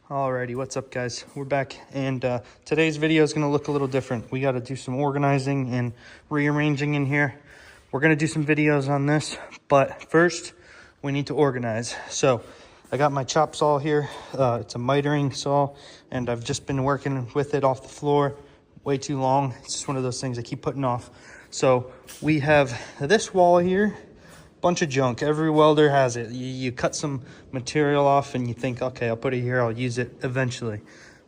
Alrighty, what's up guys? We're back, and today's video is going to look a little different. We got to do some organizing and rearranging in here. We're going to do some videos on this, but first we need to organize. So I got my chop saw here. It's a mitering saw, and I've just been working with it off the floor way too long. It's just one of those things I keep putting off. So we have this wall here. Bunch of junk. Every welder has it. You cut some material off and you think, okay, I'll put it here, I'll use it eventually.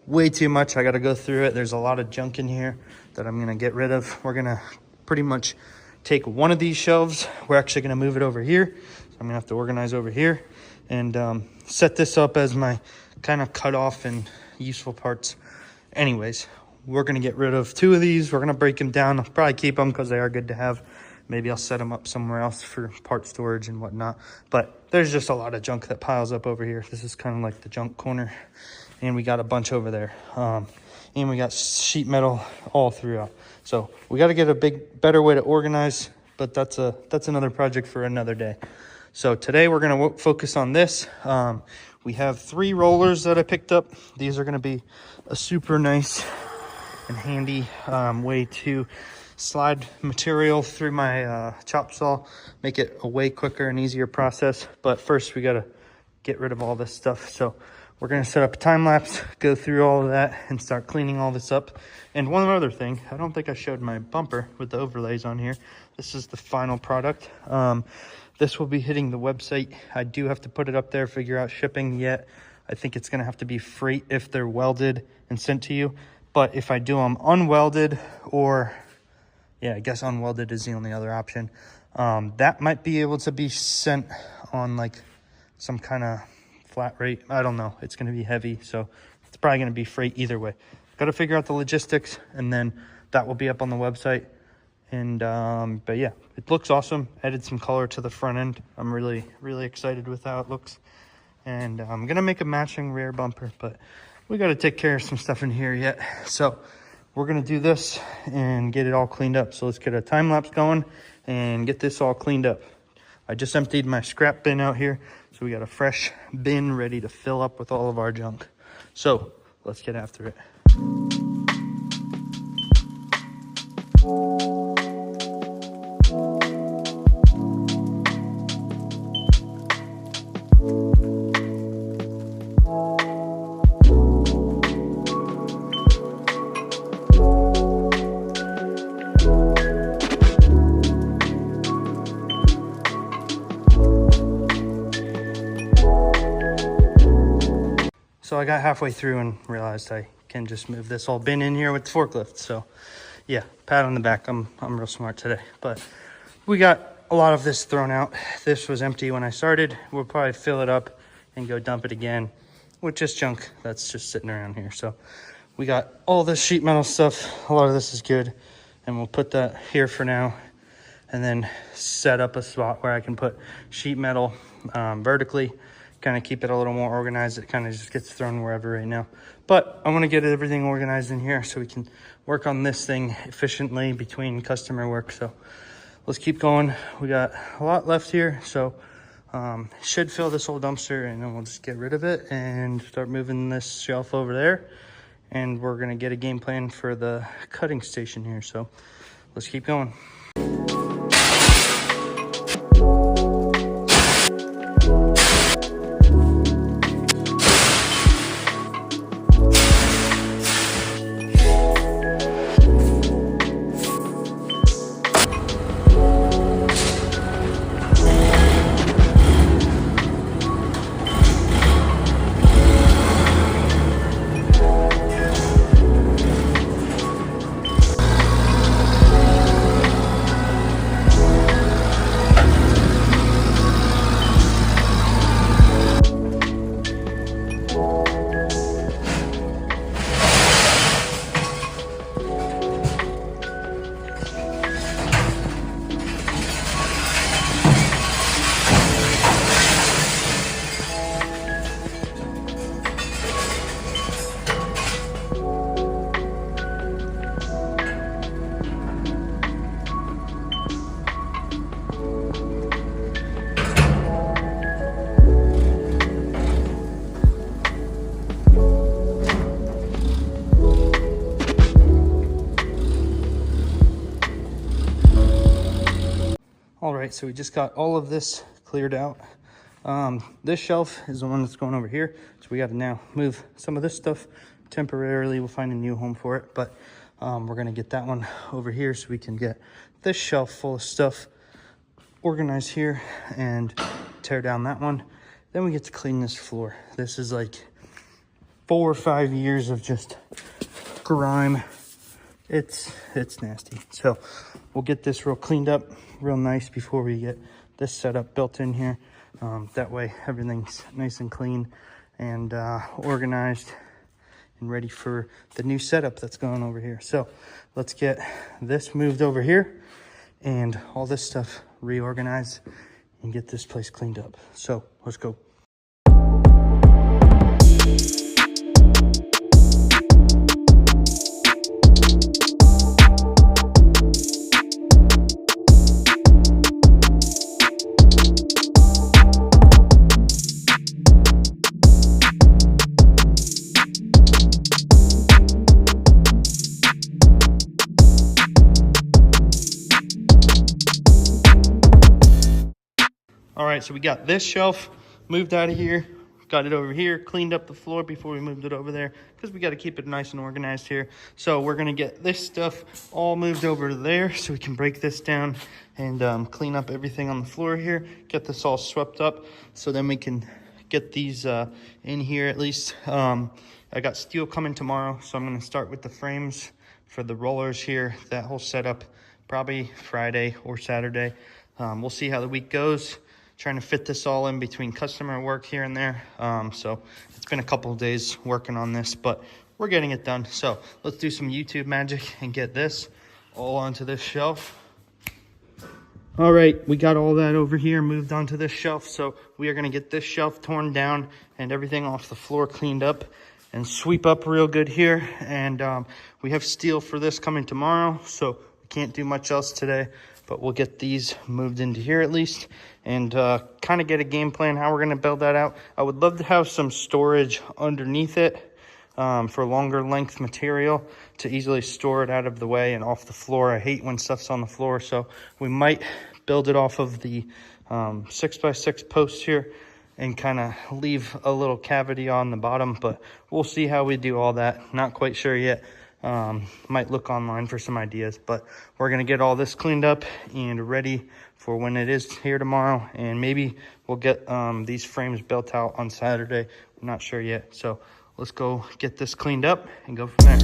Way too much. I got to go through it. There's a lot of junk in here that I'm going to get rid of. We're going to pretty much take one of these shelves. We're actually going to move it over here. So I'm going to have to organize over here and set this up as my kind of cut off and useful parts. Anyways, we're going to get rid of two of these. We're going to break them down. I'll probably keep them because they are good to have. Maybe I'll set them up somewhere else for part storage and whatnot. But there's just a lot of junk that piles up over here. This is kind of like the junk corner. And we got a bunch over there. And we got sheet metal all throughout. So we got to get a better way to organize. But that's another project for another day. So today we're going to focus on this. We have 3 rollers that I picked up. These are going to be a super nice and handy way to slide material through my chop saw, make it a way quicker and easier process. But first we got to get rid of all this stuff. So we're going to set up a time lapse, go through all of that and start cleaning all this up. And one other thing, I don't think I showed my bumper with the overlays on here. This is the final product. This will be hitting the website. I do have to put it up there, figure out shipping yet. I think it's going to have to be freight if they're welded and sent to you. But if I do them unwelded, or yeah, I guess unwelded is the only other option. That might be able to be sent on like some kind of flat rate. I don't know. It's going to be heavy, so it's probably going to be freight either way. Got to figure out the logistics, and then that will be up on the website. And but yeah, it looks awesome. Added some color to the front end. I'm really excited with how it looks. And I'm going to make a matching rear bumper, but we got to take care of some stuff in here yet. So we're going to do this and get it all cleaned up. So let's get a time lapse going and get this all cleaned up. I just emptied my scrap bin out here. So we got a fresh bin ready to fill up with all of our junk. So let's get after it. So I got halfway through and realized I can just move this whole bin in here with the forklift. So yeah, pat on the back. I'm real smart today. But we got a lot of this thrown out. This was empty when I started. We'll probably fill it up and go dump it again with just junk that's just sitting around here. So we got all this sheet metal stuff. A lot of this is good. And we'll put that here for now. And then set up a spot where I can put sheet metal vertically. Kind of keep it a little more organized. It kind of just gets thrown wherever right now. But I want to get everything organized in here so we can work on this thing efficiently between customer work. So let's keep going. We got a lot left here. So should fill this whole dumpster, and then we'll just get rid of it and start moving this shelf over there. And we're going to get a game plan for the cutting station here. So let's keep going. All right, so we just got all of this cleared out. This shelf is the one that's going over here. So we got to now move some of this stuff temporarily. We'll find a new home for it, but we're gonna get that one over here so we can get this shelf full of stuff organized here and tear down that one. Then we get to clean this floor. This is like 4 or 5 years of just grime. It's nasty. So we'll get this real cleaned up, real nice before we get this setup built in here. That way everything's nice and clean and organized and ready for the new setup that's going over here. So let's get this moved over here and all this stuff reorganized and get this place cleaned up. So let's go. All right, so we got this shelf moved out of here, got it over here, cleaned up the floor before we moved it over there because we got to keep it nice and organized here. So we're going to get this stuff all moved over to there so we can break this down and clean up everything on the floor here, get this all swept up so then we can get these in here at least. I got steel coming tomorrow, so I'm going to start with the frames for the rollers here, that whole setup, probably Friday or Saturday. We'll see how the week goes. Trying to fit this all in between customer work here and there. So it's been a couple of days working on this, but we're getting it done. So let's do some YouTube magic and get this all onto this shelf. All right, we got all that over here moved onto this shelf. So we are gonna get this shelf torn down and everything off the floor cleaned up and sweep up real good here. And we have steel for this coming tomorrow, so we can't do much else today, but we'll get these moved into here at least and kind of get a game plan how we're going to build that out. I would love to have some storage underneath it for longer length material to easily store it out of the way and off the floor. I hate when stuff's on the floor, so we might build it off of the 6x6 posts here and kind of leave a little cavity on the bottom, but we'll see how we do all that. Not quite sure yet. Might look online for some ideas, but we're gonna get all this cleaned up and ready for when it is here tomorrow, and maybe we'll get these frames built out on Saturday. I'm not sure yet, so let's go get this cleaned up and go from there.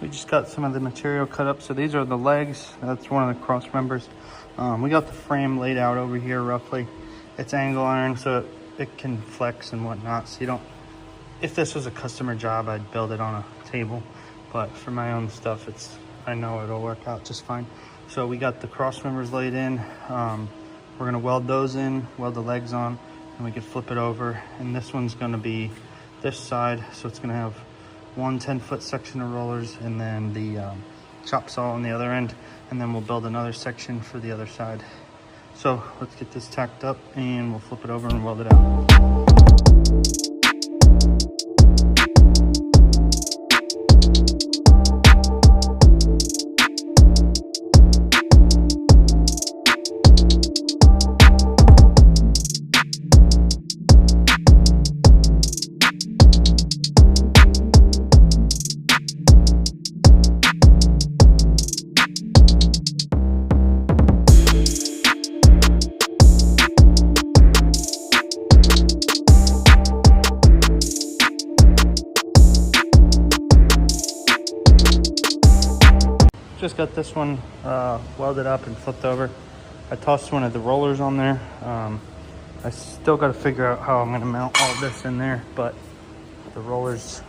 We just got some of the material cut up. So these are the legs. That's one of the cross members. We got the frame laid out over here roughly. It's angle iron, so it can flex and whatnot. So you don't, if this was a customer job, I'd build it on a table. But for my own stuff, I know it'll work out just fine. So we got the cross members laid in. We're gonna weld those in, weld the legs on, and we can flip it over. And this one's gonna be this side. So it's gonna have one 10-foot section of rollers and then the chop saw on the other end, and then we'll build another section for the other side. So let's get this tacked up and we'll flip it over and weld it out. Just got this one welded up and flipped over. I tossed one of the rollers on there. I still got to figure out how I'm going to mount all this in there, but the rollers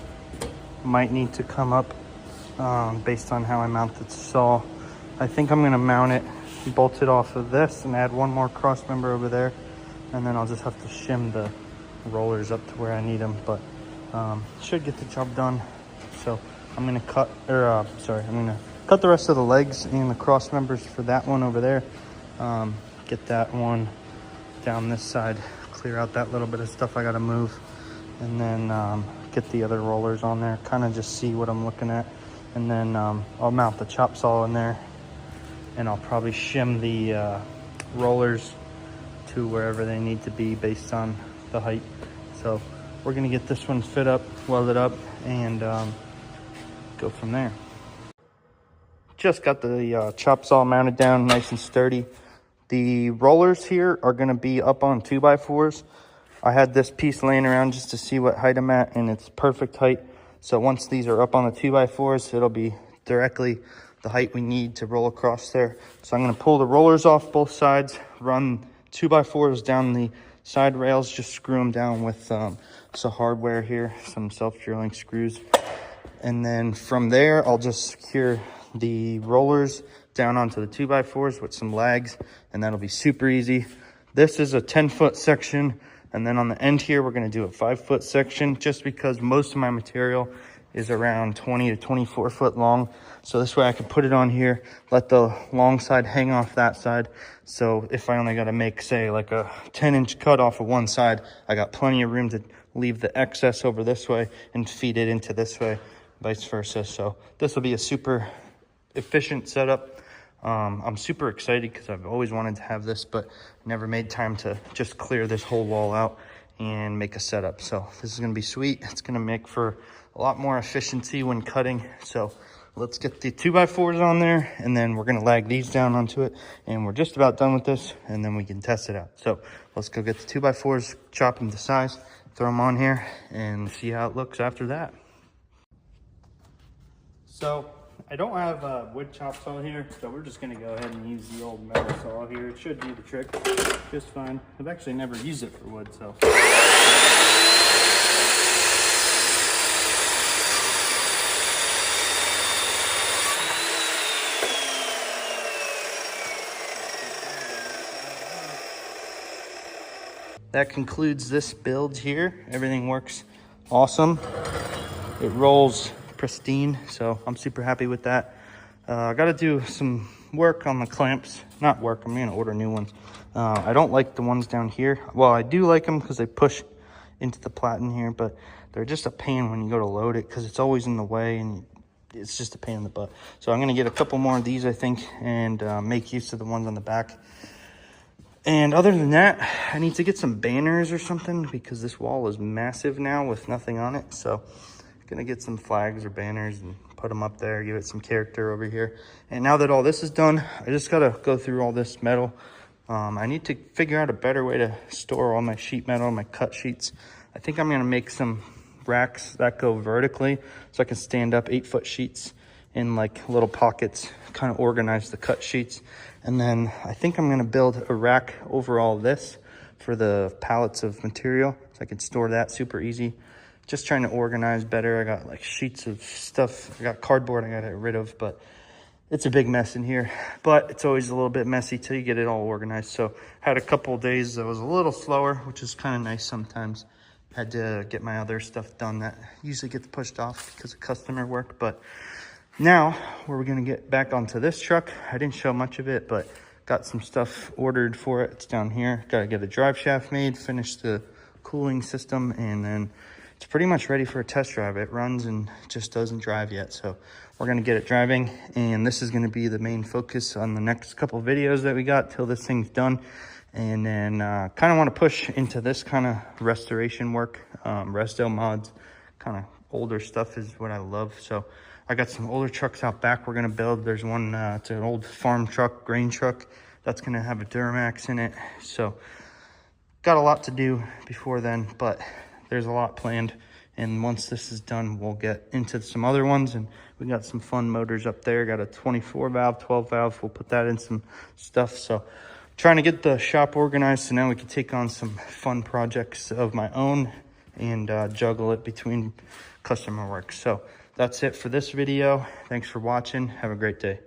might need to come up based on how I mount the saw. I think I'm going to mount it, bolt it off of this, and add one more cross member over there, and then I'll just have to shim the rollers up to where I need them, but should get the job done. So I'm gonna cut, I'm gonna cut the rest of the legs and the cross members for that one over there. Get that one down this side, clear out that little bit of stuff I gotta move, and then get the other rollers on there, kind of just see what I'm looking at. And then I'll mount the chop saw in there, and I'll probably shim the rollers to wherever they need to be based on the height. So we're gonna get this one fit up, welded up, and go from there. Just got the chop saw mounted down nice and sturdy. The rollers here are gonna be up on 2x4s. I had this piece laying around just to see what height I'm at, and it's perfect height. So once these are up on the 2x4s, it'll be directly the height we need to roll across there. So I'm gonna pull the rollers off both sides, run 2x4s down the side rails, just screw them down with some hardware here, some self-drilling screws. And then from there, I'll just secure the rollers down onto the 2x4s with some lags, and that'll be super easy. This is a 10-foot section. And then on the end here, we're gonna do a 5-foot section, just because most of my material is around 20 to 24 foot long. So this way I can put it on here, let the long side hang off that side. So if I only gotta make, say, like a 10-inch cut off of one side, I got plenty of room to leave the excess over this way and feed it into this way, vice versa. So this will be a super efficient setup. I'm super excited because I've always wanted to have this, but never made time to just clear this whole wall out and make a setup. So this is gonna be sweet. It's gonna make for a lot more efficiency when cutting. So let's get the 2x4s on there, and then we're gonna lag these down onto it, and we're just about done with this, and then we can test it out. So let's go get the 2x4s, chop them to size, throw them on here, and see how it looks after that. So I don't have a wood chop saw here, so we're just gonna go ahead and use the old metal saw here. It should do the trick just fine. I've actually never used it for wood, so. That concludes this build here. Everything works awesome. It rolls pristine, so I'm super happy with that. I got to do some work on the clamps. Not work, I'm gonna order new ones. I don't like the ones down here. Well, I do like them because they push into the platen here, but they're just a pain when you go to load it because it's always in the way, and it's just a pain in the butt. So I'm gonna get a couple more of these, I think, and make use of the ones on the back. And other than that, I need to get some banners or something because this wall is massive now with nothing on it. So gonna get some flags or banners and put them up there, give it some character over here. And now that all this is done, I just gotta go through all this metal. I need to figure out a better way to store all my sheet metal, my cut sheets. I think I'm gonna make some racks that go vertically so I can stand up 8-foot sheets in like little pockets, kind of organize the cut sheets. And then I think I'm gonna build a rack over all this for the pallets of material so I can store that super easy. Just trying to organize better. I got like sheets of stuff. I got cardboard I got to get rid of, but it's a big mess in here. But it's always a little bit messy till you get it all organized. So had a couple of days that was a little slower, which is kind of nice sometimes. Had to get my other stuff done that usually gets pushed off because of customer work. But now we're gonna get back onto this truck. I didn't show much of it, but got some stuff ordered for it. It's down here. Got to get a drive shaft made, finish the cooling system, and then it's pretty much ready for a test drive. It runs and just doesn't drive yet. So we're gonna get it driving, and this is gonna be the main focus on the next couple of videos that we got till this thing's done. And then kind of want to push into this kind of restoration work, resto mods, kind of older stuff is what I love. So I got some older trucks out back we're gonna build. There's one, it's an old farm truck, grain truck, that's gonna have a Duramax in it. So got a lot to do before then, but there's a lot planned. And once this is done, we'll get into some other ones. And we got some fun motors up there. Got a 24 valve, 12 valve. We'll put that in some stuff. So trying to get the shop organized so now we can take on some fun projects of my own and juggle it between customer work. So that's it for this video. Thanks for watching. Have a great day.